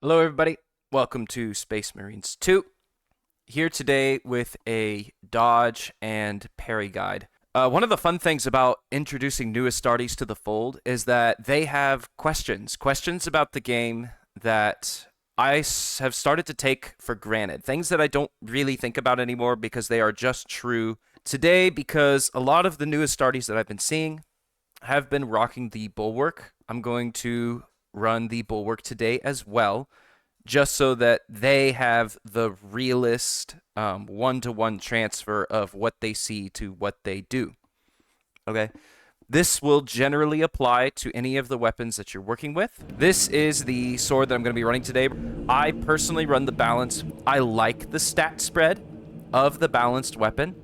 Hello everybody, welcome to Space Marines 2. Here today with a dodge and parry guide. One of the fun things about introducing new Astartes to the fold is that they have questions about the game that I have started to take for granted. Things that I don't really think about anymore because they are just true today, because a lot of the new Astartes that I've been seeing have been rocking the Bulwark. I'm going to run the Bulwark today as well, just so that they have the realist one-to-one transfer of what they see to what they do. Okay, this will generally apply to any of the weapons that you're working with. This is the sword that I'm going to be running today. I personally run the balance. I like the stat spread of the balanced weapon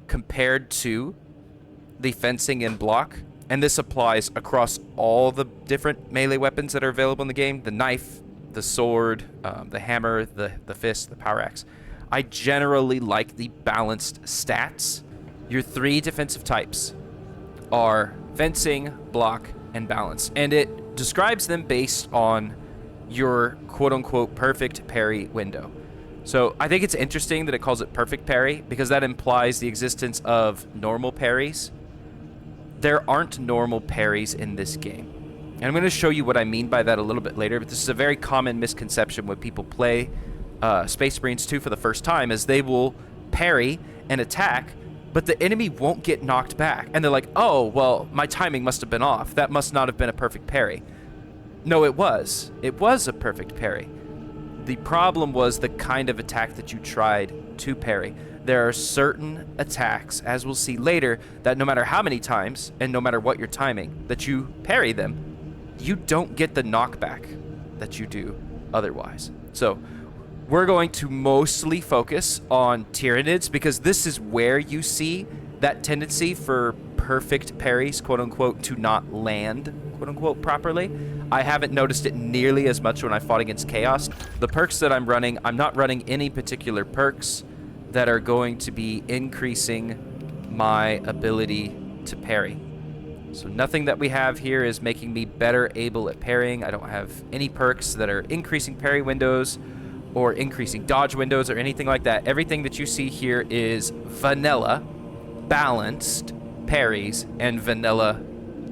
compared to the fencing and block. And this applies across all the different melee weapons that are available in the game. The knife, the sword, the hammer, the fist, the power axe. I generally like the balanced stats. Your three defensive types are fencing, block, and balance. And it describes them based on your quote-unquote perfect parry window. So I think it's interesting that it calls it perfect parry, because that implies the existence of normal parries. There aren't normal parries in this game. And I'm going to show you what I mean by that a little bit later, but this is a very common misconception when people play Space Marines 2 for the first time, is they will parry and attack, but the enemy won't get knocked back. And they're like, oh, well, my timing must have been off. That must not have been a perfect parry. No, it was. It was a perfect parry. The problem was the kind of attack that you tried to parry. There are certain attacks, as we'll see later, that no matter how many times and no matter what your timing, that you parry them, you don't get the knockback that you do otherwise. So we're going to mostly focus on Tyranids, because this is where you see that tendency for perfect parries, quote unquote, to not land, quote unquote, properly. I haven't noticed it nearly as much when I fought against Chaos. The perks that I'm running, I'm not running any particular perks that are going to be increasing my ability to parry. So nothing that we have here is making me better able at parrying. I don't have any perks that are increasing parry windows or increasing dodge windows or anything like that. Everything that you see here is vanilla, balanced parries, and vanilla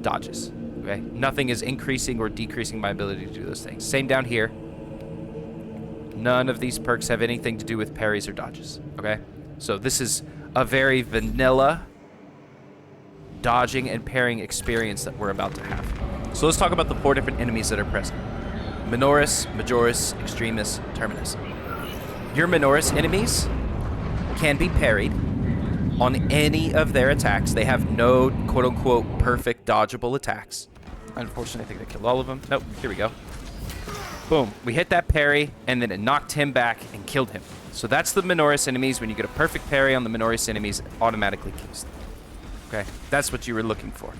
dodges. Okay? Nothing is increasing or decreasing my ability to do those things. Same down here. None of these perks have anything to do with parries or dodges, okay? So this is a very vanilla dodging and parrying experience that we're about to have. So let's talk about the 4 different enemies that are present. Minoris, Majoris, Extremis, Terminus. Your Minoris enemies can be parried on any of their attacks. They have no quote-unquote perfect dodgeable attacks. Unfortunately, I think I killed all of them. Nope, here we go. Boom. We hit that parry, and then it knocked him back and killed him. So that's the Minoris enemies. When you get a perfect parry on the Minoris enemies, it automatically kills them. Okay? That's what you were looking for.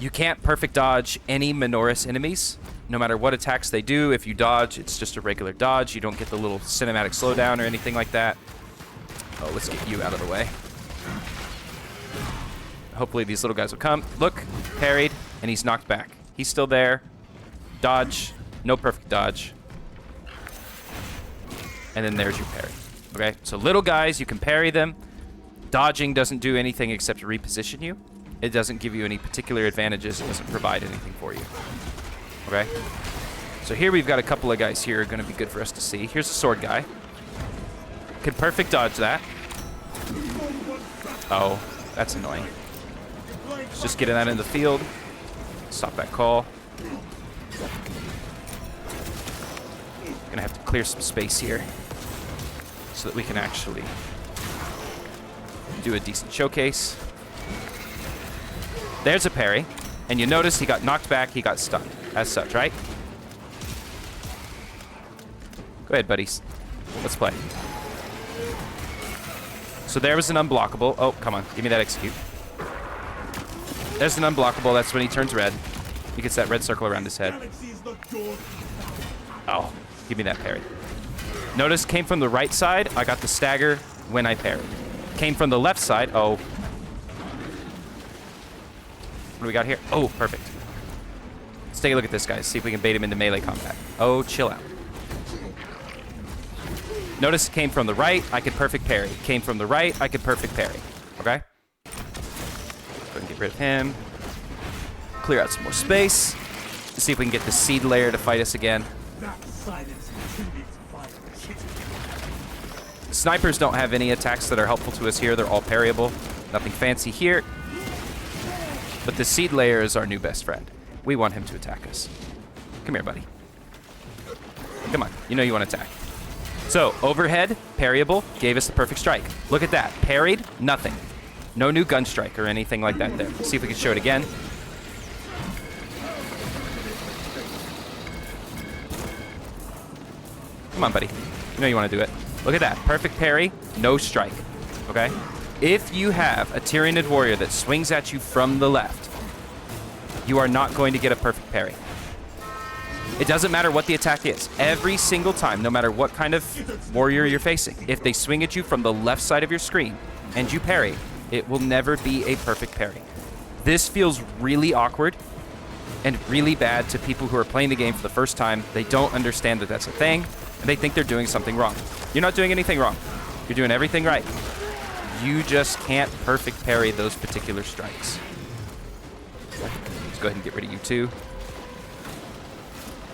You can't perfect dodge any Minoris enemies, no matter what attacks they do. If you dodge, it's just a regular dodge. You don't get the little cinematic slowdown or anything like that. Oh, let's get you out of the way. Hopefully these little guys will come. Look, parried, and he's knocked back. He's still there. Dodge, no perfect dodge. And then there's your parry. Okay, so little guys, you can parry them. Dodging doesn't do anything except to reposition you. It doesn't give you any particular advantages. It doesn't provide anything for you. Okay, so here we've got a couple of guys here are going to be good for us to see. Here's a sword guy. Can perfect dodge that. Oh, that's annoying. Let's just get that in the field. Stop that call. Gonna have to clear some space here so that we can actually do a decent showcase. There's a parry, and you notice he got knocked back, he got stunned, as such, right? Go ahead, buddies. Let's play. So there was an unblockable. Oh, come on, give me that execute. There's an unblockable. That's when he turns red. He gets that red circle around his head. Oh, give me that parry. Notice, came from the right side. I got the stagger when I parried. Came from the left side. Oh. What do we got here? Oh, perfect. Let's take a look at this, guys. See if we can bait him into melee combat. Oh, chill out. Notice it came from the right. I could perfect parry. Came from the right. I could perfect parry. Okay? Go ahead and get rid of him. Clear out some more space. See if we can get the seed layer to fight us again. Snipers don't have any attacks that are helpful to us here. They're all parryable. Nothing fancy here. But the seed layer is our new best friend. We want him to attack us. Come here, buddy. Come on. You know you want to attack. So, overhead, parryable, gave us the perfect strike. Look at that. Parried, nothing. No new gunstrike or anything like that there. See if we can show it again. Come on, buddy. You know you want to do it. Look at that. Perfect parry, no strike. Okay? If you have a Tyranid warrior that swings at you from the left, you are not going to get a perfect parry. It doesn't matter what the attack is. Every single time, no matter what kind of warrior you're facing, if they swing at you from the left side of your screen and you parry, it will never be a perfect parry. This feels really awkward and really bad to people who are playing the game for the first time. They don't understand that that's a thing, and they think they're doing something wrong. You're not doing anything wrong. You're doing everything right. You just can't perfect parry those particular strikes. Let's go ahead and get rid of you too.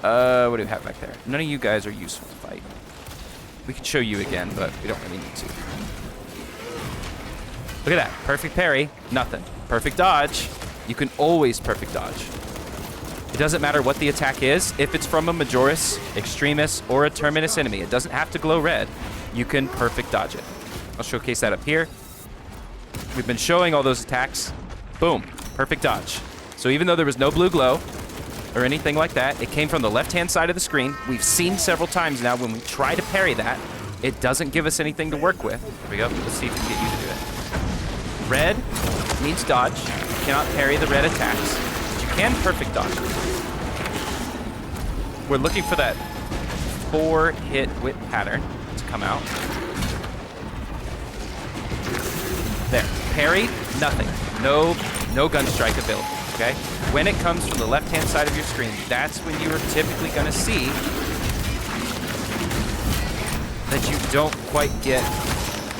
What do we have back there? None of you guys are useful to fight. We could show you again, but we don't really need to. Look at that. Perfect parry, nothing. Perfect dodge, you can always perfect dodge. It doesn't matter what the attack is. If it's from a Majoris, Extremis, or a Terminus enemy, it doesn't have to glow red. You can perfect dodge it. I'll showcase that up here. We've been showing all those attacks. Boom, perfect dodge. So even though there was no blue glow or anything like that, it came from the left-hand side of the screen. We've seen several times now when we try to parry that, it doesn't give us anything to work with. Here we go. Let's see if we can get you to do it. Red means dodge. You cannot parry the red attacks, but you can perfect dodge. We're looking for that 4-hit whip pattern to come out. There. Parry, nothing. No gunstrike ability, okay? When it comes from the left-hand side of your screen, that's when you are typically going to see that you don't quite get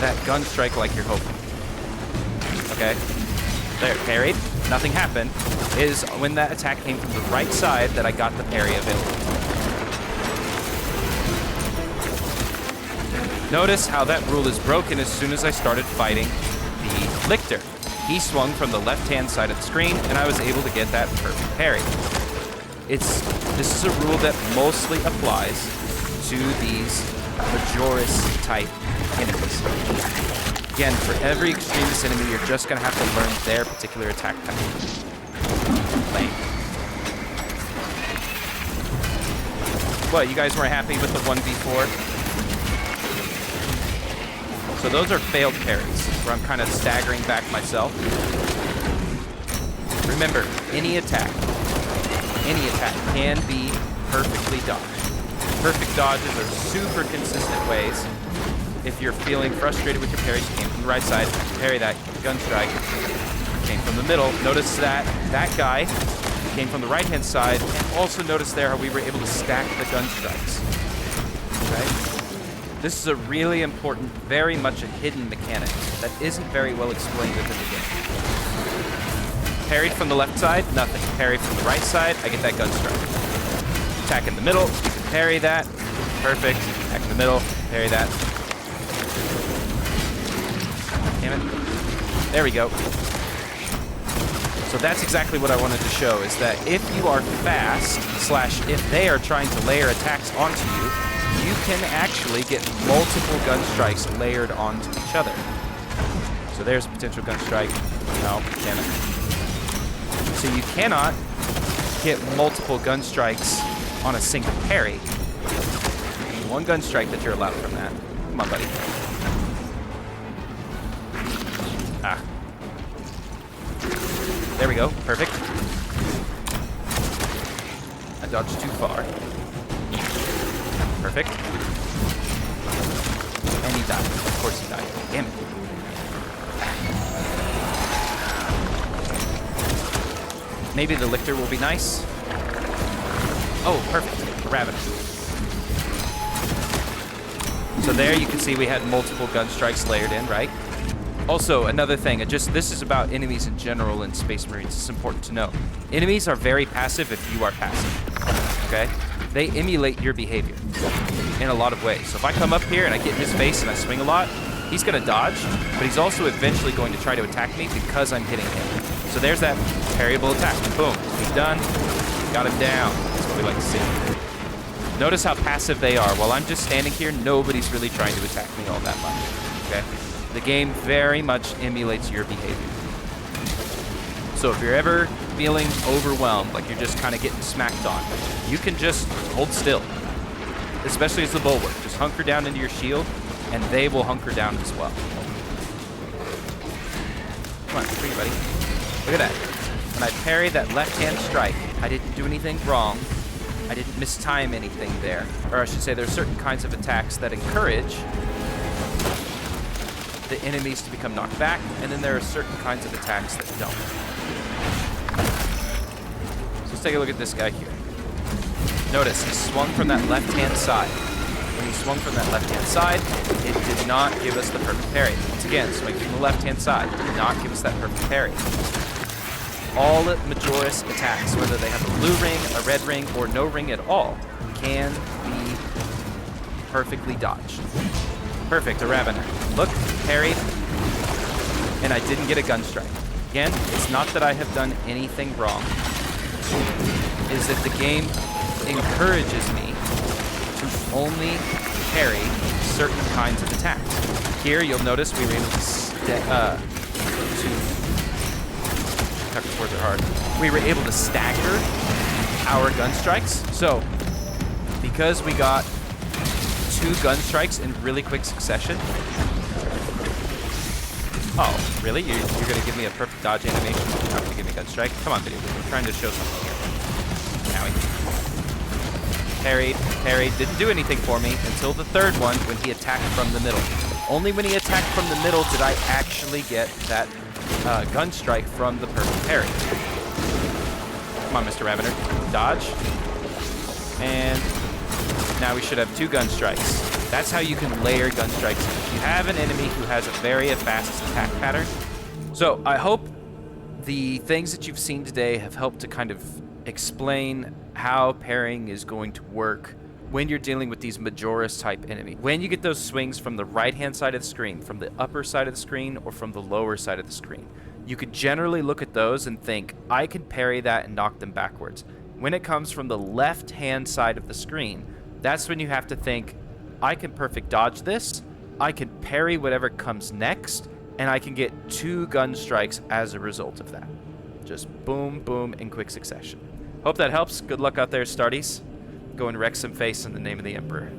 that gunstrike like you're hoping. Okay? There, parried. Nothing happened. Is when that attack came from the right side that I got the parry ability. Notice how that rule is broken as soon as I started fighting the Lictor. He swung from the left-hand side of the screen, and I was able to get that perfect parry. This is a rule that mostly applies to these Majoris-type enemies. Again, for every Extremis enemy, you're just going to have to learn their particular attack pattern. Lame. What, you guys weren't happy with the 1v4? So those are failed parries, where I'm kind of staggering back myself. Remember, any attack can be perfectly dodged. Perfect dodges are super consistent ways. If you're feeling frustrated with your parries, you came from the right side, parry that gun strike, came from the middle. Notice that guy came from the right-hand side, and also notice there how we were able to stack the gun strikes. Okay? This is a really important, very much a hidden mechanic that isn't very well explained within the game. Parried from the left side, nothing. Parried from the right side, I get that gun strike. Attack in the middle, you can parry that. Perfect. Attack in the middle, parry that. Damn it. There we go. So that's exactly what I wanted to show, is that if you are fast, / if they are trying to layer attacks onto you, you can actually get multiple gun strikes layered onto each other. So there's a potential gun strike. No, damn it. So you cannot get multiple gun strikes on a single parry. One gun strike that you're allowed from that. Come on, buddy. Ah. There we go. Perfect. I dodged too far. Perfect. And he died. Of course he died. Damn it. Maybe the Lictor will be nice. Oh, perfect. Rabbit. So there you can see we had multiple gun strikes layered in, right? Also, another thing, this is about enemies in general in Space Marines. It's important to know. Enemies are very passive if you are passive, okay? They emulate your behavior in a lot of ways. So if I come up here and I get in his face and I swing a lot, he's gonna dodge, but he's also eventually going to try to attack me because I'm hitting him. So there's that parryable attack. Boom, he's done, got him down. That's what we like to see. Notice how passive they are. While I'm just standing here, nobody's really trying to attack me all that much, okay? The game very much emulates your behavior. So if you're ever feeling overwhelmed, like you're just kind of getting smacked on, you can just hold still, especially as the bulwark. Just hunker down into your shield, and they will hunker down as well. Come on, free, buddy. Look at that. When I parry that left-hand strike, I didn't do anything wrong. I didn't mistime anything there. Or I should say there's certain kinds of attacks that encourage the enemies to become knocked back, and then there are certain kinds of attacks that don't. So let's take a look at this guy here. Notice he swung from that left-hand side. When he swung from that left-hand side, it did not give us the perfect parry. Once again, swing from the left-hand side did not give us that perfect parry. All Majoris attacks, whether they have a blue ring, a red ring, or no ring at all, can be perfectly dodged. Perfect, a Ravener. Look, parried, and I didn't get a gun strike. Again, it's not that I have done anything wrong. Is that the game encourages me to only parry certain kinds of attacks. Here, you'll notice we were able we were able to stagger our gun strikes. So, because we got 2 gun strikes in really quick succession. Oh, really? You're going to give me a perfect dodge animation? You're not going to give me a gun strike? Come on, video. We're trying to show something here. Owie. Parried. Didn't do anything for me until the third one when he attacked from the middle. Only when he attacked from the middle did I actually get that gun strike from the perfect parry. Come on, Mr. Ravener. Dodge. And now we should have 2 gun strikes. That's how you can layer gun strikes. If you have an enemy who has a very fast attack pattern. So I hope the things that you've seen today have helped to kind of explain how parrying is going to work when you're dealing with these Majoris type enemy. When you get those swings from the right-hand side of the screen, from the upper side of the screen, or from the lower side of the screen, you could generally look at those and think, I can parry that and knock them backwards. When it comes from the left-hand side of the screen, that's when you have to think, I can perfect dodge this, I can parry whatever comes next, and I can get 2 gun strikes as a result of that. Just boom, boom, in quick succession. Hope that helps. Good luck out there, Astartes. Go and wreck some face in the name of the Emperor.